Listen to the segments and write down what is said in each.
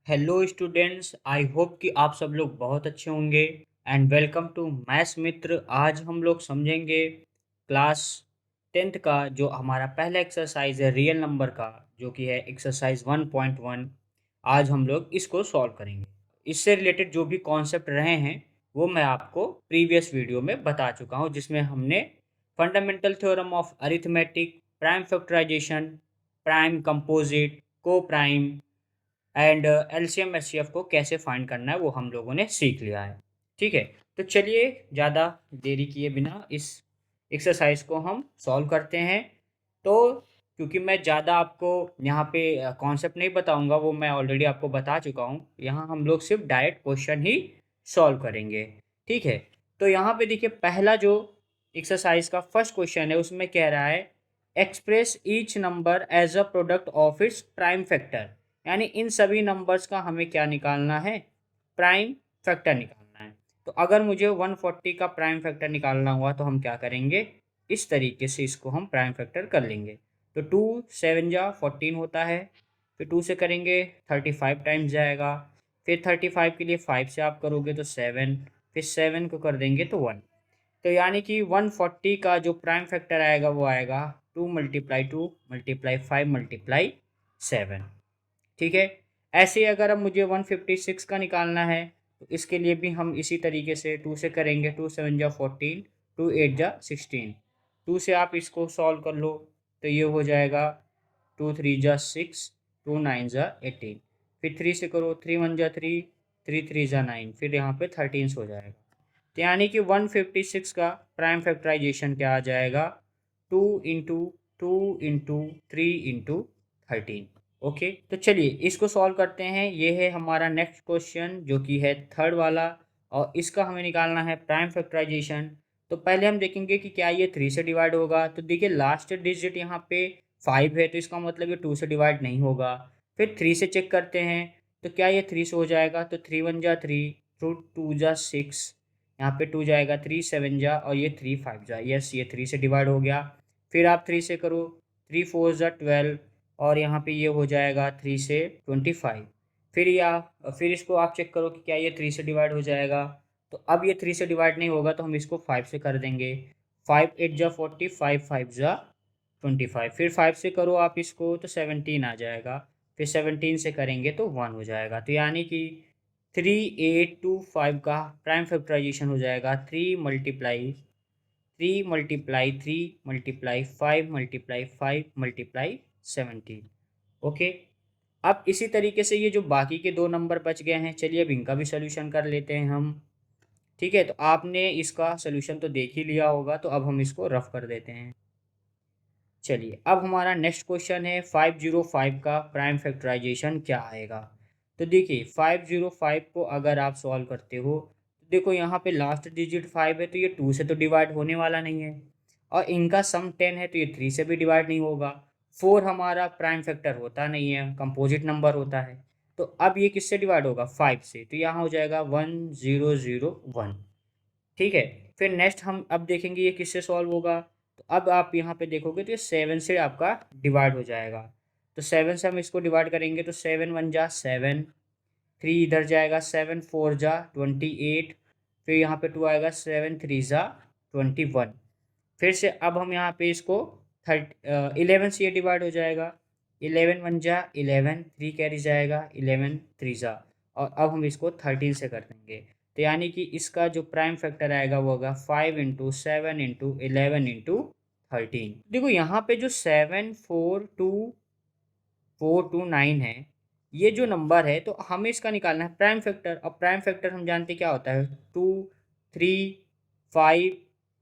Hello students, I hope कि आप सब लोग बहुत अच्छे होंगे एंड वेलकम टू मैथ्स मित्र। आज हम लोग समझेंगे क्लास 10th का जो हमारा पहला एक्सरसाइज है रियल नंबर का, जो कि है एक्सरसाइज 1.1। आज हम लोग इसको सॉल्व करेंगे। इससे रिलेटेड जो भी कॉन्सेप्ट रहे हैं वो मैं आपको प्रीवियस वीडियो में बता चुका हूँ, जिसमें हमने fundamental theorem of arithmetic, prime factorisation, prime composite, coprime and LCM HCF को कैसे फाइंड करना है वो हम लोगों ने सीख लिया है। ठीक है, तो चलिए ज़्यादा देरी किए बिना इस एक्सरसाइज को हम सॉल्व करते हैं। तो क्योंकि मैं ज़्यादा आपको यहाँ पे कॉन्सेप्ट नहीं बताऊँगा, वो मैं ऑलरेडी आपको बता चुका हूँ। यहाँ हम लोग सिर्फ डायरेक्ट क्वेश्चन ही सॉल्व करेंगे। ठीक है, तो यहाँ पे देखिए पहला जो एक्सरसाइज का फर्स्ट क्वेश्चन है उसमें कह रहा है express each number as a product of its prime factor. यानी इन सभी नंबर्स का हमें क्या निकालना है, प्राइम फैक्टर निकालना है। तो अगर मुझे 140 का प्राइम फैक्टर निकालना हुआ तो हम क्या करेंगे, इस तरीके से इसको हम प्राइम फैक्टर कर लेंगे। तो 2 7 जा 14 होता है, फिर 2 से करेंगे 35 टाइम्स जाएगा, फिर 35 के लिए 5 से आप करोगे तो 7, फिर 7 को कर देंगे तो 1। तो यानी कि 140 का जो प्राइम फैक्टर आएगा वो आएगा 2 × 2 × 5 × 7। ठीक है, ऐसे ही अगर अब मुझे 156 का निकालना है तो इसके लिए भी हम इसी तरीके से 2 से करेंगे। 2 7 जा 14, 2 8 जा 16, 2 से आप इसको सॉल्व कर लो तो ये हो जाएगा 2 3 जा 6, 2 9 जा 18, फिर 3 से करो 3 1 जा 3, 3 3 जा 9, फिर यहाँ पे 13 हो जाएगा। तो यानी कि 156 का प्राइम फैक्टराइजेशन क्या आ जाएगा, 2 × 2 × 3 × 13। ओके, तो चलिए इसको सॉल्व करते हैं। ये है हमारा नेक्स्ट क्वेश्चन जो कि है थर्ड वाला, और इसका हमें निकालना है प्राइम फैक्टराइजेशन। तो पहले हम देखेंगे कि क्या ये 3 से डिवाइड होगा। तो देखिए लास्ट डिजिट यहाँ पे 5 है, तो इसका मतलब ये 2 से डिवाइड नहीं होगा। फिर 3 से चेक करते हैं, तो क्या ये 3 से हो जाएगा। तो 3 1 जा 3, 2 2 जा 6, यहाँ पे 2 जाएगा, 3 7 जा, और ये 3 5 जा। यस, ये 3 से डिवाइड हो गया। फिर आप 3 से करो, 3 4 जा 12, और यहाँ पे ये हो जाएगा 3 से 25। फिर इसको आप चेक करो कि क्या ये 3 से डिवाइड हो जाएगा। तो अब ये 3 से डिवाइड नहीं होगा तो हम इसको 5 से कर देंगे। 5 8 जा 40, 5 5 जा 25। फिर 5 से करो आप इसको तो 17 आ जाएगा। फिर 17 से करेंगे तो 1 हो जाएगा। तो यानी कि 3825 का प्राइम फैक्टराइजेशन हो जाएगा 3 × 3 × 5 × 5 × 17। अब इसी तरीके से ये जो बाकी के दो नंबर बच गए हैं, चलिए अब इनका भी सोल्यूशन कर लेते हैं हम। ठीक है, तो आपने इसका सोल्यूशन तो देख ही लिया होगा, तो अब हम इसको रफ कर देते हैं। चलिए अब हमारा नेक्स्ट क्वेश्चन है 505 का प्राइम फैक्टराइजेशन क्या आएगा। तो देखिए 505 को अगर आप सॉल्व करते हो तो देखो यहाँ पे लास्ट डिजिट 5 है, तो ये 2 से तो डिवाइड होने वाला नहीं है, और इनका सम 10 है तो ये 3 से भी डिवाइड नहीं होगा। 4 हमारा प्राइम फैक्टर होता नहीं है, कंपोजिट नंबर होता है। तो अब ये किससे डिवाइड होगा, 5 से, तो यहाँ हो जाएगा 1001। ठीक है, फिर नेक्स्ट हम अब देखेंगे ये किससे सॉल्व होगा। तो अब आप यहाँ पे देखोगे तो ये 7 से आपका डिवाइड हो जाएगा। तो 7 से हम इसको डिवाइड करेंगे तो 7 1 जा 7, 3 इधर जाएगा, 7 4 जा 28, फिर यहाँ पे 2 आएगा, 7 3 जा 21। फिर से अब हम यहाँ पे इसको 11 से ये डिवाइड हो जाएगा। 11 1 जा 11, 3 कैरी जाएगा, 11 3 जा, और अब हम इसको 13 से कर देंगे। तो यानी कि इसका जो प्राइम फैक्टर आएगा वो होगा 5 × 7 × 11 × 13। देखो यहाँ पे जो 7 4 2 4 2 9 है, ये जो नंबर है तो हमें इसका निकालना है प्राइम फैक्टर। अब प्राइम फैक्टर हम जानते क्या होता है, 2 3 5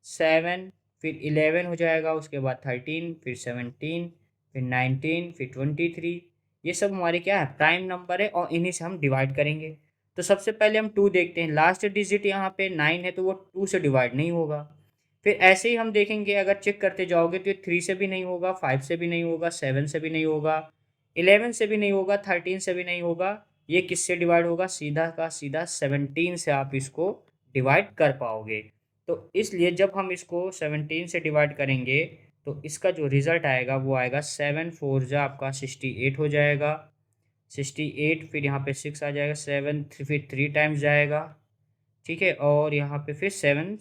7, फिर 11 हो जाएगा, उसके बाद 13, फिर 17, फिर 19, फिर 23। ये सब हमारे क्या है, प्राइम नंबर है, और इन्हीं से हम डिवाइड करेंगे। तो सबसे पहले हम 2 देखते हैं, लास्ट डिजिट यहाँ पे 9 है तो वो 2 से डिवाइड नहीं होगा। फिर ऐसे ही हम देखेंगे, अगर चेक करते जाओगे तो ये 3 से भी नहीं होगा, 5 से भी नहीं होगा, 7 से भी नहीं होगा, 11 से भी नहीं होगा, 13 से भी नहीं होगा। ये किससे डिवाइड होगा, सीधा का सीधा 17 से आप इसको डिवाइड कर पाओगे। तो इसलिए जब हम इसको 17 से डिवाइड करेंगे तो इसका जो रिज़ल्ट आएगा वो आएगा 7 4 जा आपका 68 हो जाएगा, 68, फिर यहाँ पे 6 आ जाएगा, 7 फिर 3 टाइम्स जाएगा, ठीक है, और यहाँ पे फिर 17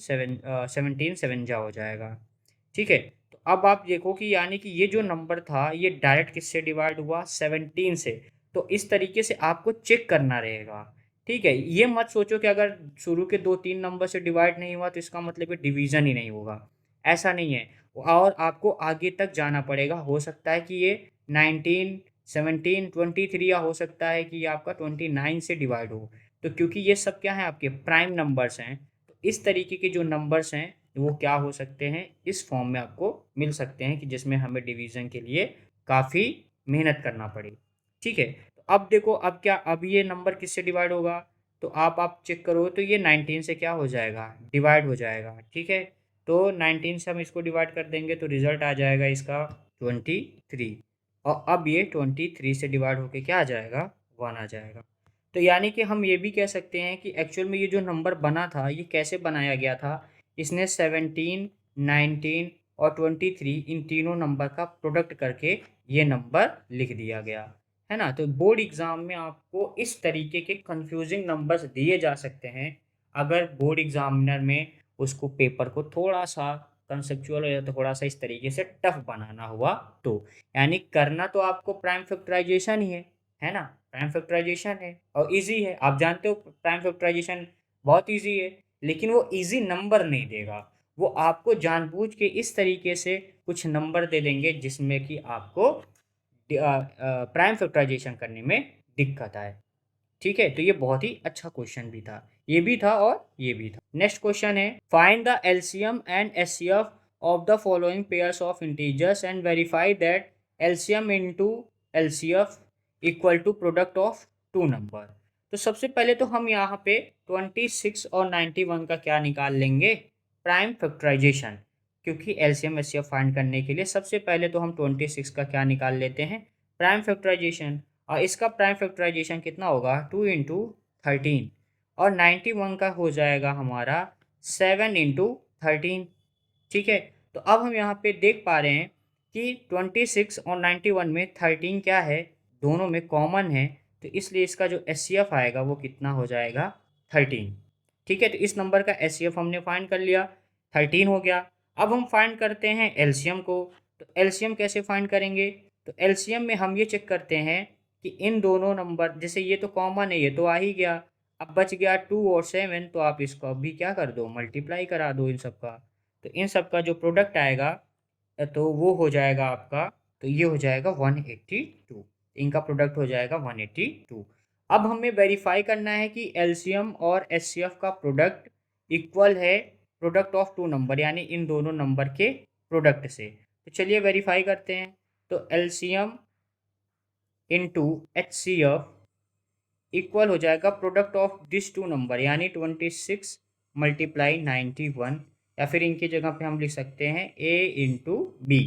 7 जा हो जाएगा, ठीक है। तो अब आप देखो कि यानी कि ये जो नंबर था ये डायरेक्ट किससे डिवाइड हुआ, 17 से। तो इस तरीके से आपको चेक करना रहेगा, ठीक है। ये मत सोचो कि अगर शुरू के 2 3 नंबर से डिवाइड नहीं हुआ तो इसका मतलब है डिवीजन ही नहीं होगा, ऐसा नहीं है। और आपको आगे तक जाना पड़ेगा, हो सकता है कि ये 19 17 23 या हो सकता है कि ये आपका 29 से डिवाइड हो। तो क्योंकि ये सब क्या है, आपके प्राइम नंबर्स हैं, तो इस तरीके के जो नंबर्स हैं वो क्या हो सकते हैं, इस फॉर्म में आपको मिल सकते हैं कि जिसमें हमें डिवीजन के लिए काफ़ी मेहनत करना पड़े, ठीक है। तो अब देखो, अब क्या, अब ये नंबर किससे डिवाइड होगा, तो आप चेक करो तो ये 19 से क्या हो जाएगा, डिवाइड हो जाएगा, ठीक है। तो 19 से हम इसको डिवाइड कर देंगे तो रिजल्ट आ जाएगा इसका 23, और अब ये 23 से डिवाइड होके क्या आ जाएगा, 1 आ जाएगा। तो यानी कि हम ये भी कह सकते हैं कि एक्चुअल में ये जो नंबर बना था ये कैसे बनाया गया था, इसने 17 19 और 23 इन तीनों नंबर का प्रोडक्ट करके ये नंबर लिख दिया गया है ना। तो बोर्ड एग्जाम में आपको इस तरीके के कंफ्यूजिंग नंबर्स दिए जा सकते हैं, अगर बोर्ड एग्जामिनर में उसको पेपर को थोड़ा सा कंसेप्चुअल या थोड़ा सा इस तरीके से टफ बनाना हुआ तो। यानी करना तो आपको प्राइम फैक्टराइजेशन ही है ना, प्राइम फैक्टराइजेशन है और इजी है, आप जानते हो प्राइम फैक्टराइजेशन बहुत इजी है। लेकिन वो इजी नंबर नहीं देगा, वो आपको जानबूझ के इस तरीके से कुछ नंबर दे देंगे जिसमें कि आपको प्राइम फैक्टराइजेशन करने में दिक्कत आए, ठीक है। तो ये बहुत ही अच्छा क्वेश्चन भी था, ये भी था और ये भी था। नेक्स्ट क्वेश्चन है, find the LCM and HCF of the following pairs of integers and verify that LCM into LCF equal to product of two number. तो सबसे पहले तो हम यहाँ पे 26 और 91 का क्या निकाल लेंगे, प्राइम फैक्टराइजेशन। क्योंकि एलसीएम एचसीएफ फाइंड करने के लिए सबसे पहले तो हम 26 का क्या निकाल लेते हैं, प्राइम फैक्टराइजेशन। और इसका प्राइम फैक्टराइजेशन कितना होगा, 2 × 13, और 91 का हो जाएगा हमारा 7 × 13, ठीक है। तो अब हम यहाँ पे देख पा रहे हैं कि 26 और 91 में 13 क्या है, दोनों में कॉमन है, तो इसलिए इसका जो एचसीएफ आएगा वो कितना हो जाएगा, 13, ठीक है। तो इस नंबर का एचसीएफ हमने फाइंड कर लिया, 13 हो गया। अब हम फाइंड करते हैं एलसीएम को। तो एलसीएम कैसे फाइंड करेंगे, तो एलसीएम में हम ये चेक करते हैं कि इन दोनों नंबर, जैसे ये तो कॉमन है, ये तो आ ही गया, अब बच गया 2 और 7, तो आप इसको अभी क्या कर दो, मल्टीप्लाई करा दो इन सब का। तो इन सब का जो प्रोडक्ट आएगा तो वो हो जाएगा आपका, तो ये हो जाएगा 182, इनका प्रोडक्ट हो जाएगा 182। अब हमें वेरीफाई करना है कि एलसीएम और एचसीएफ का प्रोडक्ट इक्वल है प्रोडक्ट ऑफ टू नंबर, यानी इन दोनों नंबर के प्रोडक्ट से। तो चलिए वेरीफाई करते हैं। तो एलसीएम इंटू एचसीएफ इक्वल हो जाएगा product of this two number, यानी 26 मल्टीप्लाई 91, या फिर इनकी जगह पे हम लिख सकते हैं ए इंटू बी।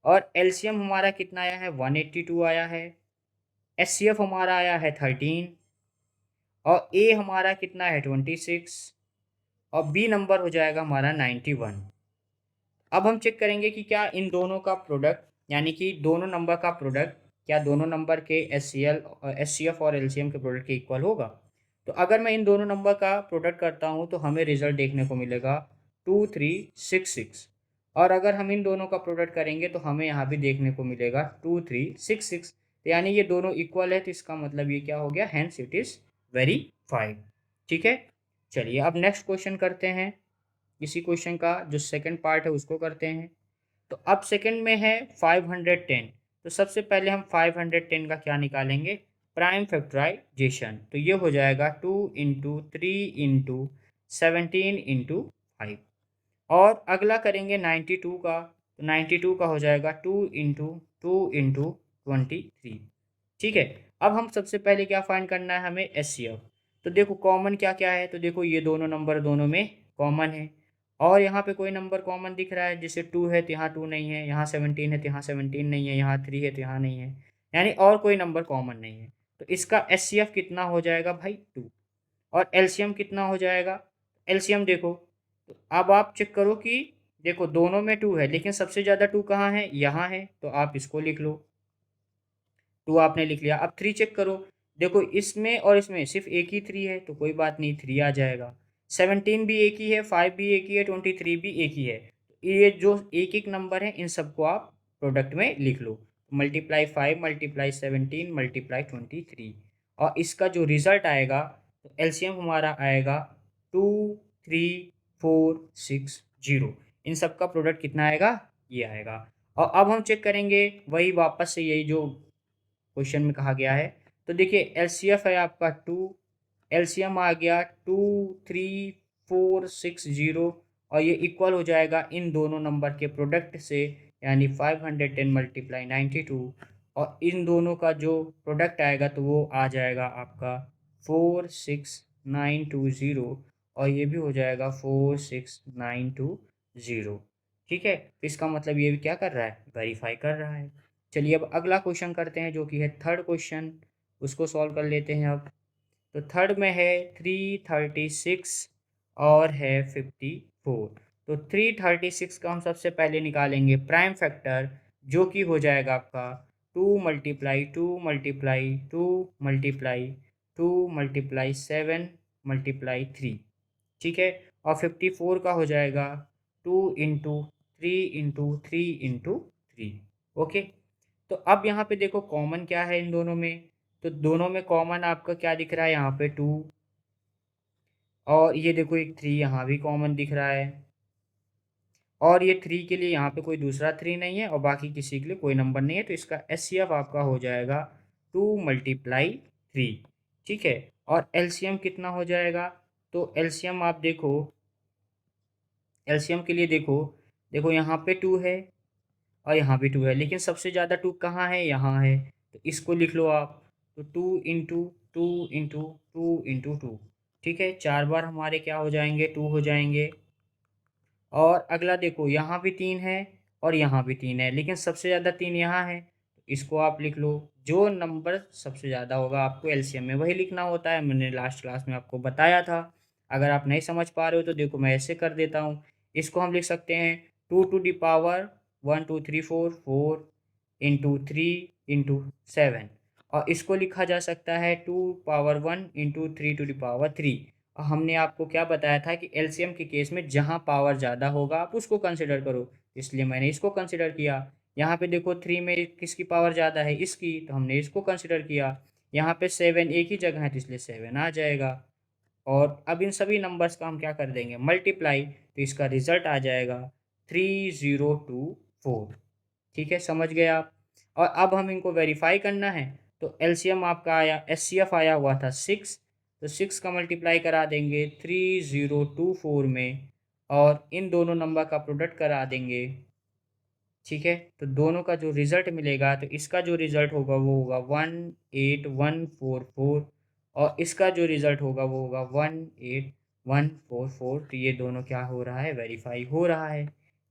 और एलसीएम हमारा कितना आया है, 182 आया है, एचसीएफ हमारा आया है 13, और ए हमारा कितना है 26, और बी नंबर हो जाएगा हमारा 91। अब हम चेक करेंगे कि क्या इन दोनों का प्रोडक्ट, यानी कि दोनों नंबर का प्रोडक्ट, क्या दोनों नंबर के एचसीएफ और एलसीएम के प्रोडक्ट के इक्वल होगा। तो अगर मैं इन दोनों नंबर का प्रोडक्ट करता हूँ तो हमें रिजल्ट देखने को मिलेगा 2366, और अगर हम इन दोनों का प्रोडक्ट करेंगे तो हमें यहाँ भी देखने को मिलेगा 2366। तो यानी ये दोनों इक्वल है, तो इसका मतलब ये क्या हो गया, हैंस इट इज़ वेरीफाइड, ठीक है। चलिए अब नेक्स्ट क्वेश्चन करते हैं, इसी क्वेश्चन का जो सेकंड पार्ट है उसको करते हैं। तो अब सेकंड में है 510। तो सबसे पहले हम 510 का क्या निकालेंगे, प्राइम फैक्टराइजेशन। तो ये हो जाएगा 2 × 3 × 17 × 5। और अगला करेंगे 92 का, तो 92 का हो जाएगा 2 × 2 × 23, ठीक है। अब हम सबसे पहले क्या फाइंड करना है, हमें एचसीएफ। तो देखो कॉमन क्या क्या है, तो देखो ये दोनों नंबर दोनों में कॉमन है, और यहाँ पे कोई नंबर कॉमन दिख रहा है, जैसे 2 है तो यहाँ 2 नहीं है, यहाँ 17 है तो यहाँ 17 नहीं है, यहाँ 3 है तो यहाँ नहीं है, यानी और कोई नंबर कॉमन नहीं है। तो इसका एचसीएफ कितना हो जाएगा भाई, 2। और एलसीएम कितना हो जाएगा, एलसीएम देखो, तो अब आप चेक करो कि देखो दोनों में 2 है, लेकिन सबसे ज़्यादा 2 कहाँ है, यहाँ है, तो आप इसको लिख लो। 2 आपने लिख लिया। अब 3 चेक करो, देखो इसमें और इसमें सिर्फ एक ही 3 है, तो कोई बात नहीं, 3 आ जाएगा। 17 भी एक ही है, 5 भी एक ही है, 23 भी एक ही है। ये जो एक एक नंबर है इन सबको आप प्रोडक्ट में लिख लो, मल्टीप्लाई 5 मल्टीप्लाई 17 मल्टीप्लाई 23, और इसका जो रिजल्ट आएगा तो एलसीएम हमारा आएगा 23460। इन सब का प्रोडक्ट कितना आएगा, ये आएगा। और अब हम चेक करेंगे वही वापस से यही जो क्वेश्चन में कहा गया है। तो देखिए एलसीएफ है आपका 2, एलसीएम आ गया 23460, और ये इक्वल हो जाएगा इन दोनों नंबर के प्रोडक्ट से, यानी 510 मल्टीप्लाई 92, और इन दोनों का जो प्रोडक्ट आएगा तो वो आ जाएगा आपका 46920, और ये भी हो जाएगा 46920। ठीक है, तो इसका मतलब ये भी क्या कर रहा है, वेरीफाई कर रहा है। चलिए अब अगला क्वेश्चन करते हैं जो कि है थर्ड क्वेश्चन, उसको सॉल्व कर लेते हैं अब। तो थर्ड में है 336 और है 54। तो 336 का हम सबसे पहले निकालेंगे प्राइम फैक्टर, जो कि हो जाएगा आपका 2 multiply 2 multiply 2 multiply 2 multiply 7 multiply 3। ठीक है, और 54 का हो जाएगा 2 इंटू 3 इंटू 3 इंटू 3। ओके, तो अब यहाँ पे देखो कॉमन क्या है इन दोनों में, तो दोनों में कॉमन आपका क्या दिख रहा है, यहाँ पे 2, और ये देखो एक 3 यहाँ भी कॉमन दिख रहा है, और ये 3 के लिए यहाँ पे कोई दूसरा 3 नहीं है, और बाकी किसी के लिए कोई नंबर नहीं है, तो इसका एचसीएफ आपका हो जाएगा 2 मल्टीप्लाई 3। ठीक है, और एलसीएम कितना हो जाएगा, तो एलसीएम आप देखो, एलसीएम के लिए देखो, देखो यहाँ पे 2 है और यहाँ भी 2 है, लेकिन सबसे ज़्यादा 2 कहाँ है, यहाँ है, तो इसको लिख लो आप। तो 2 इंटू 2 इंटू 2 इंटू 2, ठीक है, 4 बार हमारे क्या हो जाएंगे, 2 हो जाएंगे। और अगला देखो यहाँ भी 3 है और यहाँ भी 3 है, लेकिन सबसे ज़्यादा 3 यहाँ है, तो इसको आप लिख लो। जो नंबर सबसे ज़्यादा होगा आपको एलसीएम में वही लिखना होता है, मैंने लास्ट क्लास में आपको बताया था। अगर आप नहीं समझ पा रहे हो तो देखो मैं ऐसे कर देता हूँ। इसको हम लिख सकते हैं 2 to the power 1 2 3 4 4 into 3 into 7, और इसको लिखा जा सकता है 2 power 1 into 3 to the power 3। हमने आपको क्या बताया था कि एलसीएम के केस में जहाँ पावर ज़्यादा होगा आप उसको कंसिडर करो, इसलिए मैंने इसको कंसिडर किया। यहाँ पे देखो 3 में किसकी पावर ज़्यादा है, इसकी, तो हमने इसको कंसिडर किया। यहाँ पे 7 एक ही जगह है तो इसलिए 7 आ जाएगा। और अब इन सभी नंबर्स का हम क्या कर देंगे, मल्टीप्लाई, तो इसका रिजल्ट आ जाएगा 3024। ठीक है, समझ गए आप। और अब हम इनको वेरीफाई करना है, तो एलसीएम आपका आया, एचसीएफ आया हुआ था 6, तो 6 का मल्टीप्लाई करा देंगे 3024 में, और इन दोनों नंबर का प्रोडक्ट करा देंगे। ठीक है, तो दोनों का जो रिज़ल्ट मिलेगा, तो इसका जो रिज़ल्ट होगा वो होगा 18144, और इसका जो रिज़ल्ट होगा वो होगा 18144। तो ये दोनों क्या हो रहा है, वेरीफाई हो रहा है।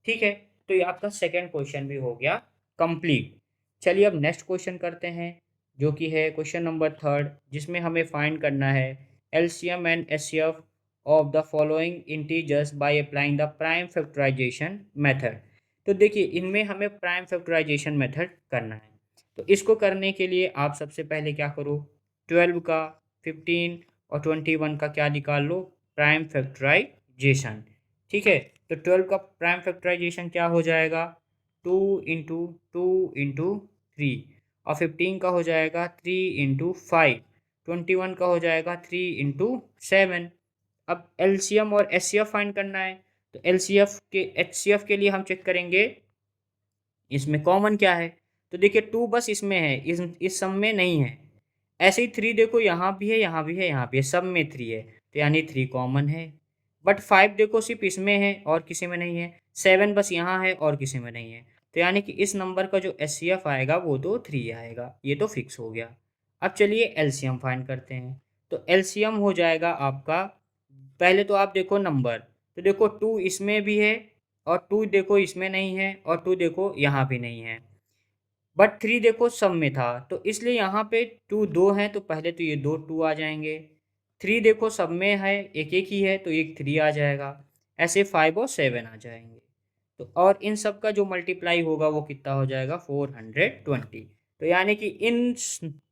ठीक है, तो ये आपका सेकंड क्वेश्चन भी हो गया कंप्लीट। चलिए अब नेक्स्ट क्वेश्चन करते हैं, जो कि है क्वेश्चन नंबर थर्ड, जिसमें हमें फाइंड करना है LCM and HCF of the following integers by applying the prime factorisation method. तो देखिए इनमें हमें प्राइम फैक्टराइजेशन मेथड करना है, तो इसको करने के लिए आप सबसे पहले क्या करो, 12 का, 15 और 21 का क्या निकाल लो, प्राइम फैक्टराइजेशन। ठीक है, तो 12 का प्राइम फैक्टराइजेशन क्या हो जाएगा, 2 इंटू 2 इंटू 3, और 15 का हो जाएगा 3 इंटू 5, 21 का हो जाएगा 3 इंटू 7। अब एलसीएम और एचसीएफ फाइंड करना है, तो एलसीएफ के एचसीएफ के लिए हम चेक करेंगे इसमें कॉमन क्या है। तो देखिए 2 बस इसमें है, इस सब में नहीं है। ऐसे ही 3 देखो यहाँ भी है, यहाँ भी है, यहाँ भी है, सब में 3 है, तो यानी 3 कॉमन है। बट 5 देखो सिर्फ इसमें है और किसी में नहीं है। 7 बस यहाँ है और किसी में नहीं है, तो यानी कि इस नंबर का जो एचसीएफ आएगा वो तो 3 आएगा, ये तो फिक्स हो गया। अब चलिए एलसीएम फाइंड करते हैं। तो एलसीएम हो जाएगा आपका, पहले तो आप देखो नंबर, तो देखो 2 इसमें भी है और 2 देखो इसमें नहीं है और 2 देखो यहाँ भी नहीं है, बट 3 देखो सब में था, तो इसलिए यहाँ पे 2 दो हैं, तो पहले तो ये दो 2 आ जाएंगे। 3 देखो सब में है, एक एक ही है, तो एक 3 आ जाएगा। ऐसे 5 और 7 आ जाएंगे। तो और इन सब का जो मल्टीप्लाई होगा वो कितना हो जाएगा, 420। तो यानी कि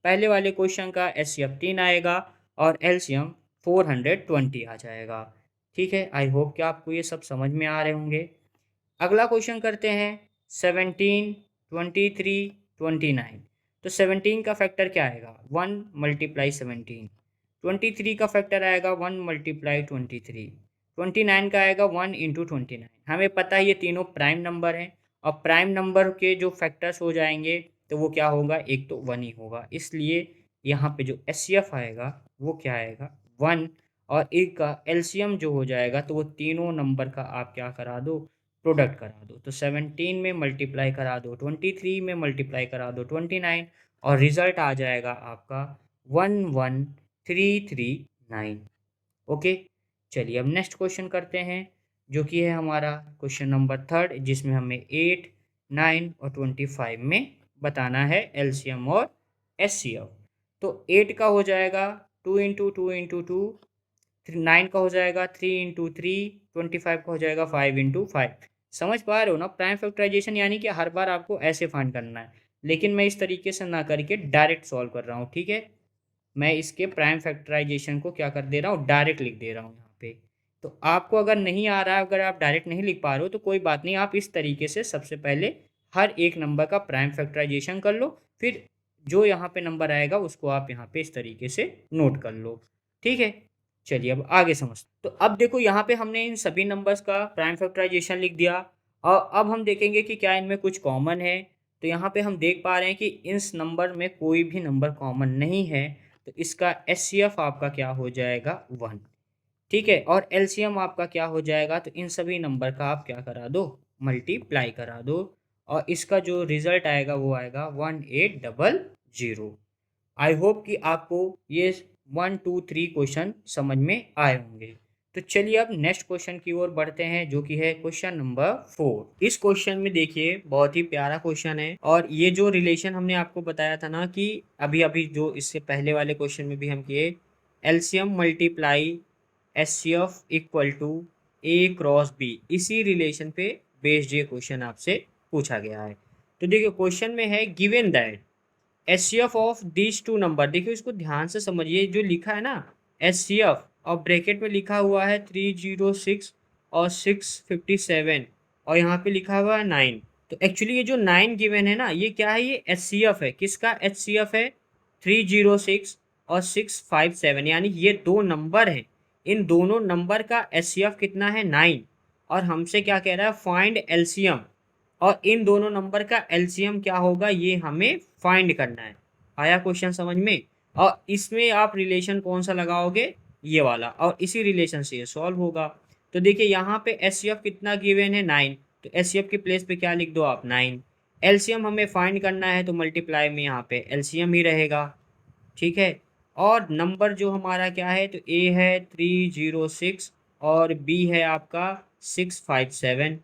पहले वाले क्वेश्चन का एचसीएफ 3 आएगा और एलसीएम 420 आ जाएगा। ठीक है, आई होप कि आपको ये सब समझ में आ रहे होंगे। अगला क्वेश्चन करते हैं 17, 23, 29। तो 17 का फैक्टर क्या आएगा 1 मल्टीप्लाई 17। 23 का फैक्टर आएगा 1 मल्टीप्लाई 23। 29 का आएगा 1 इंटू 29। हमें पता है ये तीनों प्राइम नंबर हैं और प्राइम नंबर के जो फैक्टर्स हो जाएंगे तो वो क्या होगा, एक तो 1 ही होगा, इसलिए यहाँ पे जो एचसीएफ आएगा वो क्या आएगा 1। और एक का एलसीएम जो हो जाएगा तो वो तीनों नंबर का आप क्या करा दो, प्रोडक्ट करा दो। तो 17 में मल्टीप्लाई करा दो 23 में मल्टीप्लाई करा दो 29 और रिजल्ट आ जाएगा आपका 11339। ओके, चलिए अब नेक्स्ट क्वेश्चन करते हैं जो कि है हमारा क्वेश्चन नंबर 3 जिसमें हमें 8, 9 और 25 में बताना है एलसीएम और एचसीएफ। तो 8 का हो जाएगा 2 इंटू 2 इंटू 2, 9 का हो जाएगा 3 इंटू 3, 25 का हो जाएगा 5 इंटू 5। समझ पा रहे हो ना प्राइम फैक्टराइजेशन, यानी कि हर बार आपको ऐसे फाइंड करना है, लेकिन मैं इस तरीके से ना करके डायरेक्ट सॉल्व कर रहा हूँ। ठीक है, मैं इसके प्राइम फैक्टराइजेशन को क्या कर दे रहा हूँ, डायरेक्ट लिख दे रहा हूँ यहाँ पे। तो आपको अगर नहीं आ रहा है, अगर आप डायरेक्ट नहीं लिख पा रहे हो तो कोई बात नहीं, आप इस तरीके से सबसे पहले हर एक नंबर का प्राइम फैक्टराइजेशन कर लो, फिर जो यहाँ पे नंबर आएगा उसको आप यहाँ पे इस तरीके से नोट कर लो। ठीक है, चलिए अब आगे समझते। तो अब देखो यहाँ पे हमने इन सभी नंबर्स का प्राइम फैक्टराइजेशन लिख दिया और अब हम देखेंगे कि क्या इनमें कुछ कॉमन है। तो यहाँ पे हम देख पा रहे हैं कि इस नंबर में कोई भी नंबर कॉमन नहीं है, तो इसका एचसीएफ आपका क्या हो जाएगा 1। ठीक है, और एलसीएम आपका क्या हो जाएगा, तो इन सभी नंबर का आप क्या करा दो, मल्टीप्लाई करा दो और इसका जो रिजल्ट आएगा वो आएगा 1800। आई होप कि आपको ये 1, 2, 3 क्वेश्चन समझ में आए होंगे। तो चलिए अब नेक्स्ट क्वेश्चन की ओर बढ़ते हैं जो कि है क्वेश्चन नंबर 4। इस क्वेश्चन में देखिए बहुत ही प्यारा क्वेश्चन है और ये जो रिलेशन हमने आपको बताया था ना कि अभी अभी जो इससे पहले वाले क्वेश्चन में भी हम किए, LCM multiply HCF equal to A cross B, इसी रिलेशन पे बेस्ड ये क्वेश्चन आपसे पूछा गया है। तो देखिए क्वेश्चन में है given that HCF of this two number, देखिए इसको ध्यान से समझिए, जो लिखा है ना एचसीएफ और ब्रैकेट में लिखा हुआ है 306 और 657 और यहाँ पे लिखा हुआ है 9। तो एक्चुअली ये जो 9 गिवन है ना ये क्या है, ये एचसीएफ है। किसका एचसीएफ है, 306 और 657, यानी ये दो नंबर हैं, इन दोनों नंबर का एचसीएफ कितना है 9 और हमसे क्या कह रहा है फाइंड एलसीएम, और इन दोनों नंबर का एलसीएम क्या होगा ये हमें फाइंड करना है। आया क्वेश्चन समझ में, और इसमें आप रिलेशन कौन सा लगाओगे, ये वाला, और इसी रिलेशन से ये सॉल्व होगा। तो देखिए यहाँ पे एचसीएफ कितना गिवन है 9, तो एचसीएफ की प्लेस पे क्या लिख दो आप 9। एलसीएम हमें फाइंड करना है तो मल्टीप्लाई में यहाँ पे एलसीएम ही रहेगा। ठीक है, और नंबर जो हमारा क्या है, तो ए है 306 और बी है आपका 657।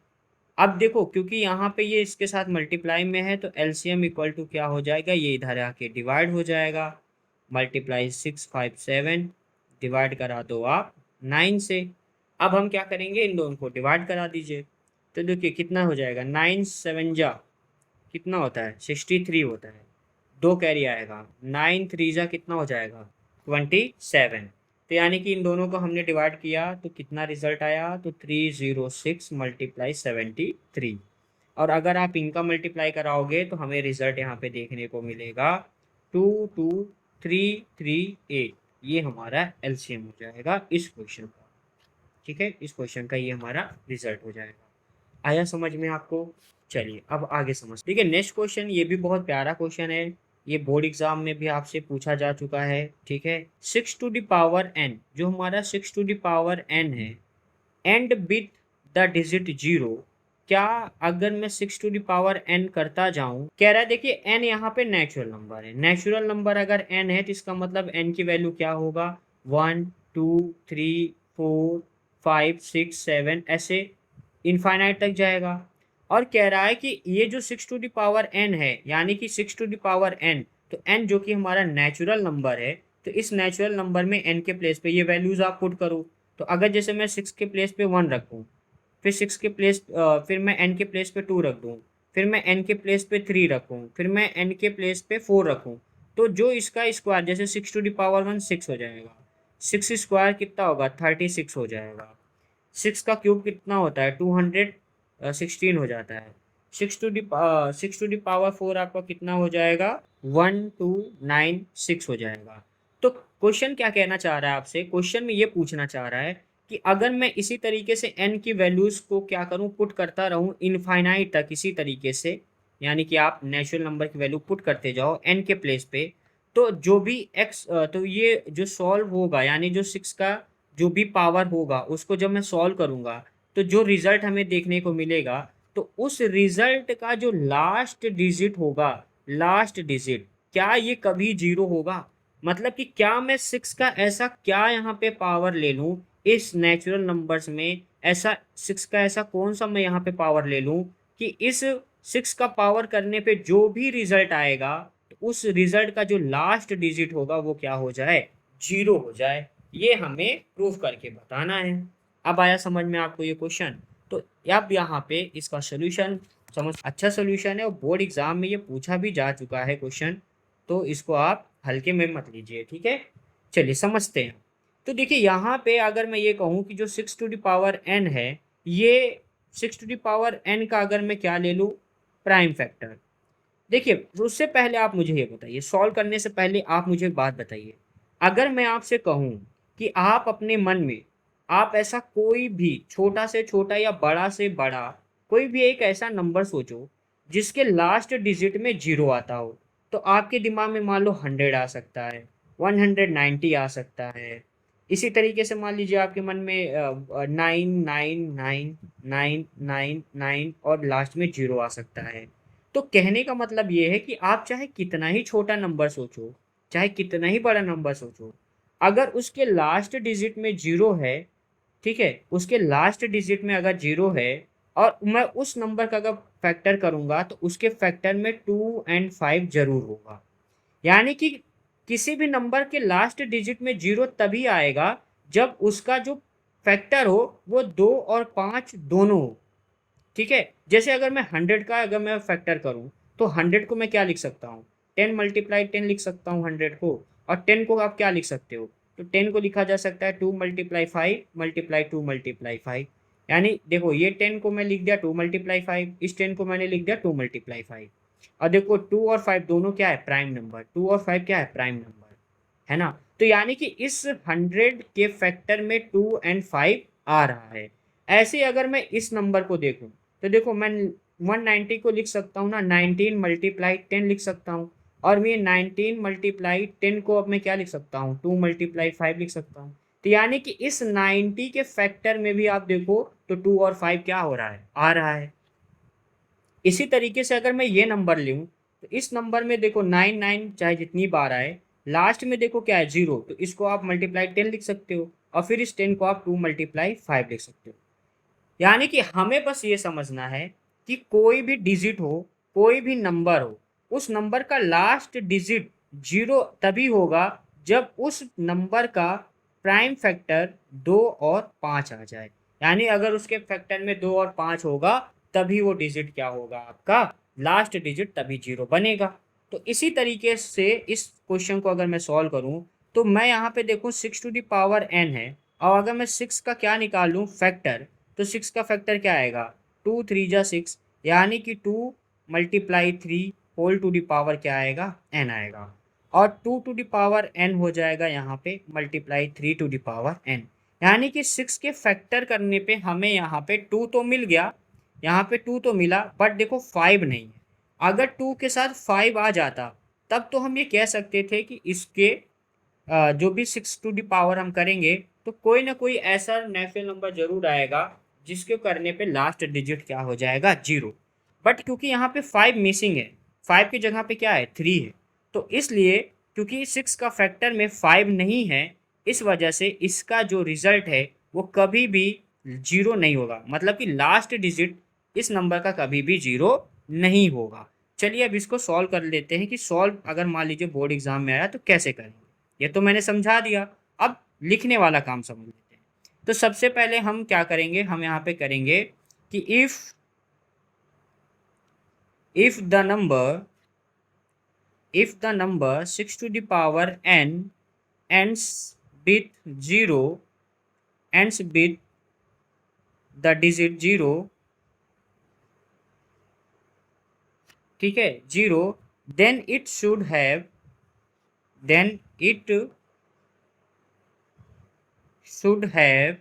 अब देखो क्योंकि यहाँ पे ये इसके साथ मल्टीप्लाई में है तो एलसीएम इक्वल टू क्या हो जाएगा, ये इधर आके डिवाइड हो जाएगा। मल्टीप्लाई 657 डिवाइड करा दो आप 9 से। अब हम क्या करेंगे, इन दोनों को डिवाइड करा दीजिए। तो देखिए कितना हो जाएगा, 9 7 जा कितना होता है 63 होता है, दो कैरी आएगा, 9 3 जा कितना हो जाएगा 27। तो यानी कि इन दोनों को हमने डिवाइड किया तो कितना रिजल्ट आया, तो 306 मल्टीप्लाई 73। और अगर आप इनका मल्टीप्लाई कराओगे तो हमें रिजल्ट यहाँ पे देखने को मिलेगा 22338। ये हमारा एलसीएम हो जाएगा इस क्वेश्चन का। ठीक है, इस क्वेश्चन का ये हमारा रिजल्ट हो जाएगा। आया समझ में आपको, चलिए अब आगे समझ। ठीक है, नेक्स्ट क्वेश्चन ये भी बहुत प्यारा क्वेश्चन है, ये बोर्ड एग्जाम में भी आपसे पूछा जा चुका है। ठीक है, 6 टू द पावर n, जो हमारा 6 टू द पावर n है एंड विथ द डिजिट 0, क्या अगर मैं 6 टू द पावर n करता जाऊं, कह रहा है देखिए n यहाँ पे नेचुरल नंबर है, नेचुरल नंबर अगर n है तो इसका मतलब n की वैल्यू क्या होगा 1 2 3 4 5 6 7 ऐसे इनफाइनाइट तक जाएगा। और कह रहा है कि ये जो 6 टू द पावर n है, यानी कि 6 टू द पावर n, तो n जो कि हमारा नेचुरल नंबर है, तो इस नेचुरल नंबर में n के प्लेस पे ये वैल्यूज आप पुट करो। तो अगर जैसे मैं 6 के प्लेस पे 1 रख दूँ, फिर 6 के प्लेस फिर मैं n के प्लेस पे 2 रख दूँ, फिर मैं n के प्लेस पे 3 रखूँ, फिर मैं n के प्लेस पे 4 रखूँ, तो जो इसका स्क्वायर जैसे 6 टू द पावर 1 6 हो जाएगा, 6 स्क्वायर कितना होगा 36 हो जाएगा, 6 का क्यूब कितना होता है 216 हो जाता है, 6 टू द पावर 4 आपका कितना हो जाएगा 1296 हो जाएगा। तो क्वेश्चन क्या कहना चाह रहा है आपसे, क्वेश्चन में ये पूछना चाह रहा है कि अगर मैं इसी तरीके से n की वैल्यूज को क्या करूं पुट करता रहूं इनफाइनाइट तक इसी तरीके से, यानी कि आप नेचुरल नंबर की वैल्यू पुट करते जाओ n के प्लेस पे, तो जो भी x तो ये जो सॉल्व होगा यानी जो 6 का जो भी पावर होगा उसको जब मैं सॉल्व करूंगा तो जो रिजल्ट हमें देखने को मिलेगा, तो उस रिजल्ट का जो लास्ट डिजिट होगा, लास्ट डिजिट क्या ये कभी जीरो होगा? मतलब कि क्या मैं 6 का ऐसा क्या यहाँ पे पावर ले लूँ इस नेचुरल नंबर्स में, ऐसा 6 का ऐसा कौन सा मैं यहाँ पे पावर ले लूँ कि इस 6 का पावर करने पे जो भी रिजल्ट आएगा तो उस रिजल्ट का जो लास्ट डिजिट होगा वो क्या हो जाए, जीरो हो जाए। ये हमें प्रूव करके बताना है। अब आया समझ में आपको ये क्वेश्चन? तो अब यहाँ पे इसका सोल्यूशन समझ, अच्छा सोल्यूशन है और बोर्ड एग्जाम में ये पूछा भी जा चुका है क्वेश्चन, तो इसको आप हल्के में मत लीजिए, ठीक है। चलिए समझते हैं। तो देखिए यहाँ पे अगर मैं ये कहूँ कि जो 6 टू द पावर n है, ये 6 टू द पावर n का अगर मैं क्या ले लूँ प्राइम फैक्टर। देखिए तो उससे पहले आप मुझे ये बताइए, सॉल्व करने से पहले आप मुझे एक बात बताइए, अगर मैं आपसे कहूँ कि आप अपने मन में आप ऐसा कोई भी छोटा से छोटा या बड़ा से बड़ा कोई भी एक ऐसा नंबर सोचो जिसके लास्ट डिजिट में जीरो आता हो, तो आपके दिमाग में मान लो 100 आ सकता है, 190 आ सकता है, इसी तरीके से मान लीजिए आपके मन में 99999 और लास्ट में जीरो आ सकता है। तो कहने का मतलब ये है कि आप चाहे कितना ही छोटा नंबर सोचो, चाहे कितना ही बड़ा नंबर सोचो, अगर उसके लास्ट डिजिट में जीरो है, ठीक है, उसके लास्ट डिजिट में अगर जीरो है और मैं उस नंबर का अगर फैक्टर करूंगा तो उसके फैक्टर में 2 और 5 जरूर होगा। यानी कि किसी भी नंबर के लास्ट डिजिट में जीरो तभी आएगा जब उसका जो फैक्टर हो वो 2 और 5 दोनों हो, ठीक है। जैसे अगर मैं 100 का अगर मैं फैक्टर करूं तो 100 को मैं क्या लिख सकता हूँ 10 × 10 लिख सकता हूँ 100 को, और 10 को आप क्या लिख सकते हो, तो 10 को लिखा जा सकता है 2 × 5 × 2 × 5, यानी देखो ये 10 को मैं लिख दिया 2 × 5, इस 10 को मैंने लिख दिया 2 × 5। और देखो 2 और 5 दोनों क्या है प्राइम नंबर, 2 और 5 क्या है प्राइम नंबर, है ना। तो यानी कि इस 100 के फैक्टर में 2 और 5 आ रहा है। ऐसे अगर मैं इस नंबर को देखूं तो देखो मैं 190 को लिख सकता हूँ ना 19 × 10 लिख सकता हूँ, और मैं 19 × 10 को अब मैं क्या लिख सकता हूँ 2 × 5 लिख सकता हूँ। तो यानी कि इस 90 के फैक्टर में भी आप देखो तो 2 और 5 क्या हो रहा है आ रहा है। इसी तरीके से अगर मैं ये नंबर लूँ तो इस नंबर में देखो 99 चाहे जितनी बार आए लास्ट में देखो क्या है जीरो, तो इसको आप मल्टीप्लाई 10 लिख सकते हो और फिर इस 10 को आप 2 × 5 लिख सकते हो। यानी कि हमें बस ये समझना है कि कोई भी डिजिट हो, कोई भी नंबर हो, उस नंबर का लास्ट डिजिट जीरो तभी होगा जब उस नंबर का प्राइम फैक्टर 2 और 5 आ जाए। यानी अगर उसके फैक्टर में 2 और 5 होगा तभी वो डिजिट क्या होगा आपका लास्ट डिजिट तभी जीरो बनेगा। तो इसी तरीके से इस क्वेश्चन को अगर मैं सॉल्व करूं तो मैं यहाँ पे देखूं 6 टू द पावर n है, और अगर मैं 6 का क्या निकालूं फैक्टर, तो 6 का फैक्टर क्या आएगा 2 × 3 = 6, यानी कि 2 × 3 होल टू द पावर क्या आएगा n आएगा, और 2 टू द पावर n हो जाएगा यहाँ पे multiply 3 to the power n, यानी कि 6 के फैक्टर करने पे हमें यहाँ पे 2 तो मिल गया, यहाँ पे 2 तो मिला बट देखो 5 नहीं है। अगर 2 के साथ 5 आ जाता तब तो हम ये कह सकते थे कि इसके जो भी 6 टू द पावर हम करेंगे तो कोई ना कोई ऐसा नेचुरल नंबर जरूर आएगा जिसके करने पे लास्ट डिजिट क्या हो जाएगा जीरो। बट क्योंकि यहाँ पे 5 मिसिंग है, 5 की जगह पे क्या है 3 है, तो इसलिए क्योंकि 6 का फैक्टर में 5 नहीं है इस वजह से इसका जो रिजल्ट है वो कभी भी जीरो नहीं होगा, मतलब कि लास्ट डिजिट इस नंबर का कभी भी जीरो नहीं होगा। चलिए अब इसको सॉल्व कर लेते हैं कि सॉल्व अगर मान लीजिए बोर्ड एग्जाम में आया तो कैसे करेंगे। ये तो मैंने समझा दिया, अब लिखने वाला काम समझ लेते हैं। तो सबसे पहले हम क्या करेंगे, हम यहाँ पे करेंगे कि if if the number 6 to the power n ends with 0, ends with the digit 0, ठीक है, 0, then it should have then it should have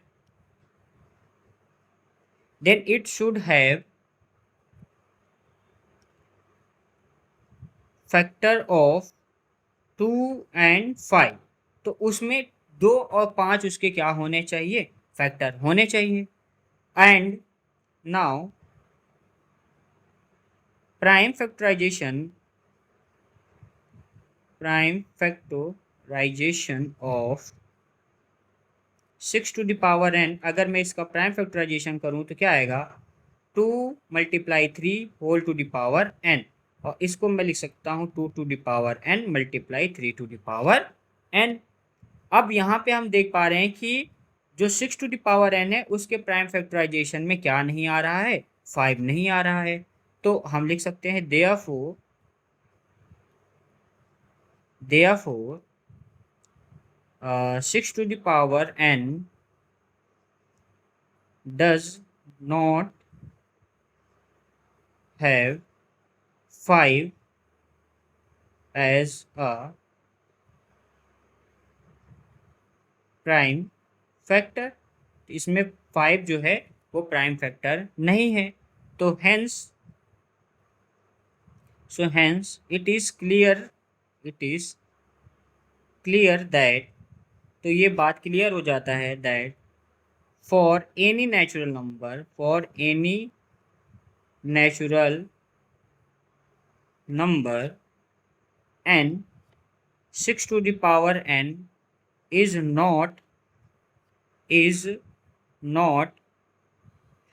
then it should have factor of 2 and 5। तो उसमें 2 और 5 उसके क्या होने चाहिए, फैक्टर होने चाहिए। And now prime factorisation of 6 to the power n, अगर मैं इसका प्राइम फैक्टराइजेशन करूं तो क्या आएगा, 2 × 3 whole to the power n, और इसको मैं लिख सकता हूं 2 to the power n × 3 to the power n। अब यहाँ पे हम देख पा रहे हैं कि जो 6 टू द पावर n है उसके प्राइम फैक्टराइजेशन में क्या नहीं आ रहा है, 5 नहीं आ रहा है। तो हम लिख सकते हैं therefore 6 to the power n does not have 5 as a prime factor. इसमें 5 जो है वो प्राइम फैक्टर नहीं है। तो hence it is clear that, तो ये बात क्लियर हो जाता है that for any natural number n 6 to the power n is not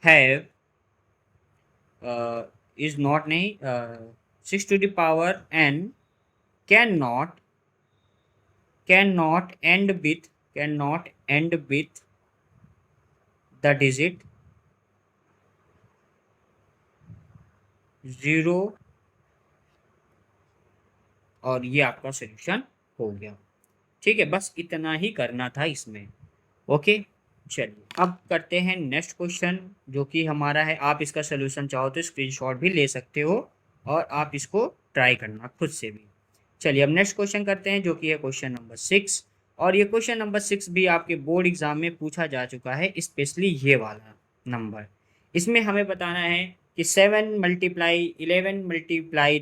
have is not नहीं 6 to the power n cannot end with the digit 0, और ये आपका सॉल्यूशन हो गया। ठीक है, बस इतना ही करना था इसमें। ओके, चलिए अब करते हैं नेक्स्ट क्वेश्चन जो कि हमारा है। आप इसका सॉल्यूशन चाहो तो स्क्रीनशॉट भी ले सकते हो और आप इसको ट्राई करना खुद से भी। चलिए अब नेक्स्ट क्वेश्चन करते हैं जो कि है क्वेश्चन नंबर 6। और ये क्वेश्चन नंबर 6 भी आपके बोर्ड एग्जाम में पूछा जा चुका है, स्पेशली ये वाला नंबर। इसमें हमें बताना है कि 7 × 11 ×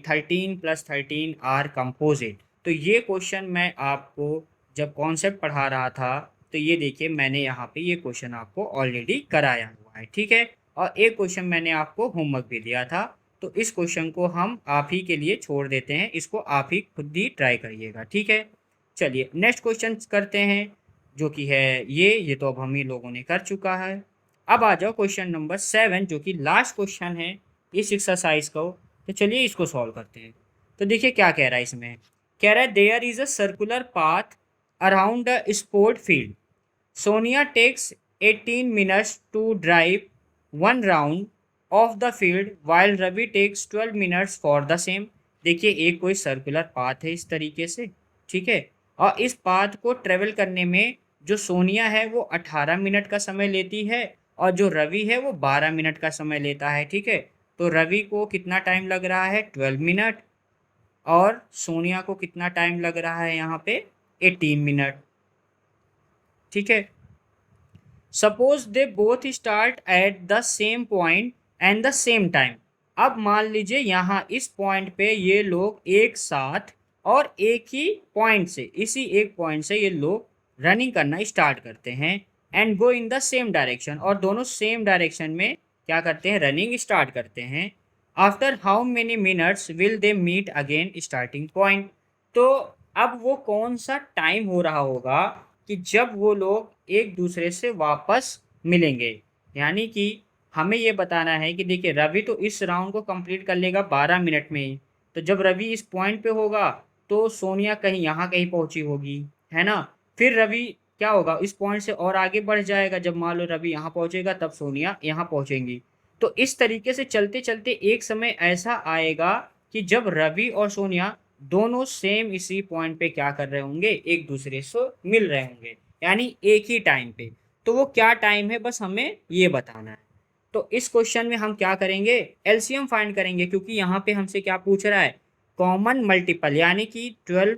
13 + 13 आर कंपोजिट। तो ये क्वेश्चन मैं आपको जब कॉन्सेप्ट पढ़ा रहा था तो ये देखिए मैंने यहाँ पे ये क्वेश्चन आपको ऑलरेडी कराया हुआ है, ठीक है। और एक क्वेश्चन मैंने आपको होमवर्क भी दिया था, तो इस क्वेश्चन को हम आप ही के लिए छोड़ देते हैं, इसको आप ही खुद ही ट्राई करिएगा, ठीक है। चलिए नेक्स्ट क्वेश्चन करते हैं जो कि है ये तो अब हम ही लोगों ने कर चुका है। अब आ जाओ क्वेश्चन नंबर 7 जो कि लास्ट क्वेश्चन है इस एक्सरसाइज को। तो चलिए इसको सॉल्व करते हैं। तो देखिए क्या कह रहा है इसमें, कह रहा है there is a circular path around a sport field. Sonia takes 18 minutes to drive one round of the field while Ravi takes 12 minutes for the same। देखिए एक कोई सर्कुलर पाथ है इस तरीके से, ठीक है। और इस पाथ को ट्रेवल करने में जो सोनिया है वो 18 मिनट का समय लेती है और जो रवि है वो 12 मिनट का समय लेता है, ठीक है। तो रवि को कितना टाइम लग रहा है, 12 मिनट, और सोनिया को कितना टाइम लग रहा है यहाँ पे, 18 मिनट, ठीक है। Suppose they both start at the same point and the same time. अब मान लीजिए यहाँ इस पॉइंट पे ये लोग एक साथ और एक ही पॉइंट से, इसी एक पॉइंट से ये लोग रनिंग करना स्टार्ट करते हैं and go in the same direction, और दोनों सेम डायरेक्शन में क्या करते हैं, रनिंग स्टार्ट करते हैं। After how many minutes will they meet again starting point. तो अब वो कौन सा टाइम हो रहा होगा कि जब वो लोग एक दूसरे से वापस मिलेंगे। यानी कि हमें ये बताना है कि देखिए रवि तो इस राउंड को कंप्लीट कर लेगा 12 मिनट में ही। तो जब रवि इस पॉइंट पे होगा तो सोनिया कहीं यहाँ कहीं पहुँची होगी, है ना। फिर रवि क्या होगा, इस पॉइंट से और आगे बढ़ जाएगा। जब मान लो रवि यहाँ पहुँचेगा तब सोनिया यहाँ पहुँचेंगी। तो इस तरीके से चलते चलते एक समय ऐसा आएगा कि जब रवि और सोनिया दोनों सेम इसी पॉइंट पे क्या कर रहे होंगे, एक दूसरे से मिल रहे होंगे, यानी एक ही टाइम पे। तो वो क्या टाइम है, बस हमें ये बताना है। तो इस क्वेश्चन में हम क्या करेंगे, एलसीएम फाइंड करेंगे, क्योंकि यहाँ पे हमसे क्या पूछ रहा है, कॉमन मल्टीपल, यानी कि 12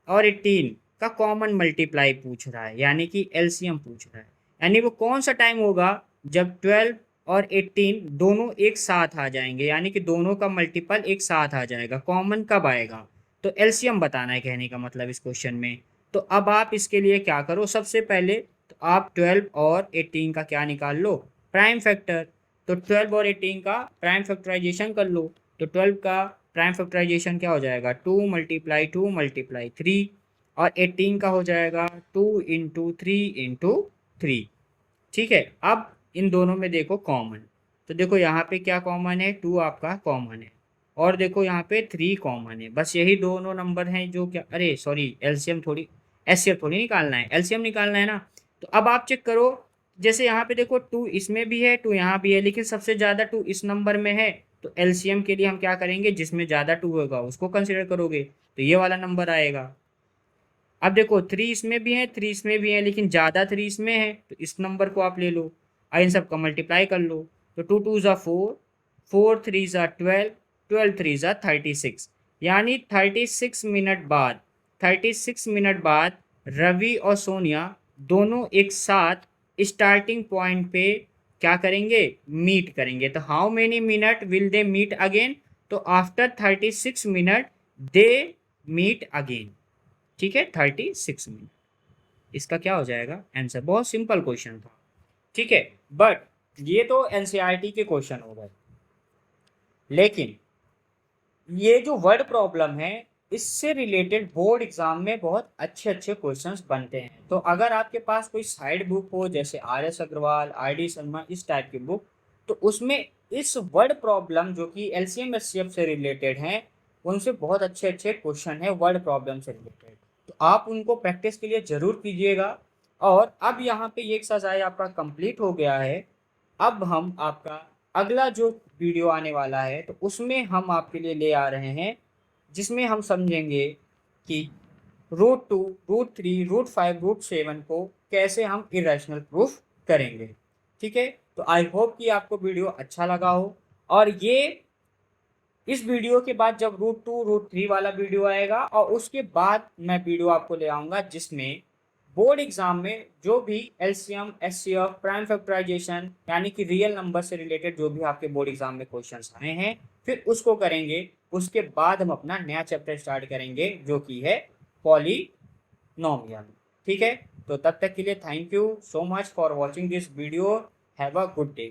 और 18 का कॉमन मल्टीप्लाई पूछ रहा है, यानी कि एलसीएम पूछ रहा है। यानी वो कौन सा टाइम होगा जब 12 और 18 दोनों एक साथ आ जाएंगे, यानी कि दोनों का मल्टीपल एक साथ आ जाएगा, कॉमन कब आएगा। तो एलसीएम बताना है कहने का मतलब इस क्वेश्चन में। तो अब आप इसके लिए क्या करो, सबसे पहले तो आप 12 और 18 का क्या निकाल लो, प्राइम फैक्टर। तो 12 और 18 का प्राइम फैक्टराइजेशन कर लो। तो 12 का प्राइम फैक्टराइजेशन क्या हो जाएगा, 2 × 2 × 3, और 18 का हो जाएगा 2 × 3 × 3। ठीक है, अब इन दोनों में देखो कॉमन, तो देखो यहाँ पे क्या कॉमन है, 2 आपका कॉमन है, और देखो यहाँ पे 3 कॉमन है। बस यही दोनों नंबर हैं जो क्या, अरे सॉरी, एलसीएम थोड़ी, एचसीएफ थोड़ी निकालना है, एलसीएम निकालना है ना। तो अब आप चेक करो, जैसे यहाँ पे देखो 2 इसमें भी है, 2 यहाँ भी है, लेकिन सबसे ज़्यादा 2 इस नंबर में है। तो एलसीएम के लिए हम क्या करेंगे, जिसमें ज़्यादा 2 होगा उसको कंसिडर करोगे, तो ये वाला नंबर आएगा। अब देखो 3 इसमें भी है, 3 इसमें भी है, लेकिन ज़्यादा 3 इसमें है, तो इस नंबर को आप ले लो और इन सब का मल्टीप्लाई कर लो। तो 2 × 2 = 4, 4 × 3 = 12, 12 × 3 = 36, यानी 36 मिनट बाद, 36 मिनट बाद रवि और सोनिया दोनों एक साथ स्टार्टिंग पॉइंट पे क्या करेंगे, मीट करेंगे। तो how many minute will they meet again, तो after 36 minute they meet again. ठीक है, 36 मिनट इसका क्या हो जाएगा आंसर। बहुत सिंपल क्वेश्चन था, ठीक है। बट ये तो एनसीईआरटी के क्वेश्चन हो गए, लेकिन ये जो वर्ड प्रॉब्लम है इससे रिलेटेड बोर्ड एग्जाम में बहुत अच्छे अच्छे क्वेश्चंस बनते हैं। तो अगर आपके पास कोई साइड बुक हो, जैसे RS अग्रवाल, RD शर्मा, इस टाइप की बुक, तो उसमें इस वर्ड प्रॉब्लम जो कि LCM SCF से रिलेटेड हैं, उनसे बहुत अच्छे अच्छे क्वेश्चन है वर्ड प्रॉब्लम से रिलेटेड। तो आप उनको प्रैक्टिस के लिए ज़रूर कीजिएगा। और अब यहाँ पे ये एक्सरसाइज आपका कंप्लीट हो गया है। अब हम आपका अगला जो वीडियो आने वाला है, तो उसमें हम आपके लिए ले आ रहे हैं, जिसमें हम समझेंगे कि √2, √3, √5, √7 को कैसे हम इरेशनल प्रूफ करेंगे। ठीक है, तो आई होप कि आपको वीडियो अच्छा लगा हो। और ये इस वीडियो के बाद जब √2, √3 वाला वीडियो आएगा, और उसके बाद मैं वीडियो आपको ले आऊँगा जिसमें बोर्ड एग्जाम में जो भी एलसीएम, एचसीएफ, प्राइम फैक्टराइजेशन, यानी कि रियल नंबर से रिलेटेड जो भी आपके बोर्ड एग्जाम में क्वेश्चंस आए हैं, फिर उसको करेंगे। उसके बाद हम अपना नया चैप्टर स्टार्ट करेंगे जो कि है पॉलीनोमियल। ठीक है, तो तब तक के लिए thank you so much for watching this video. Have a good day.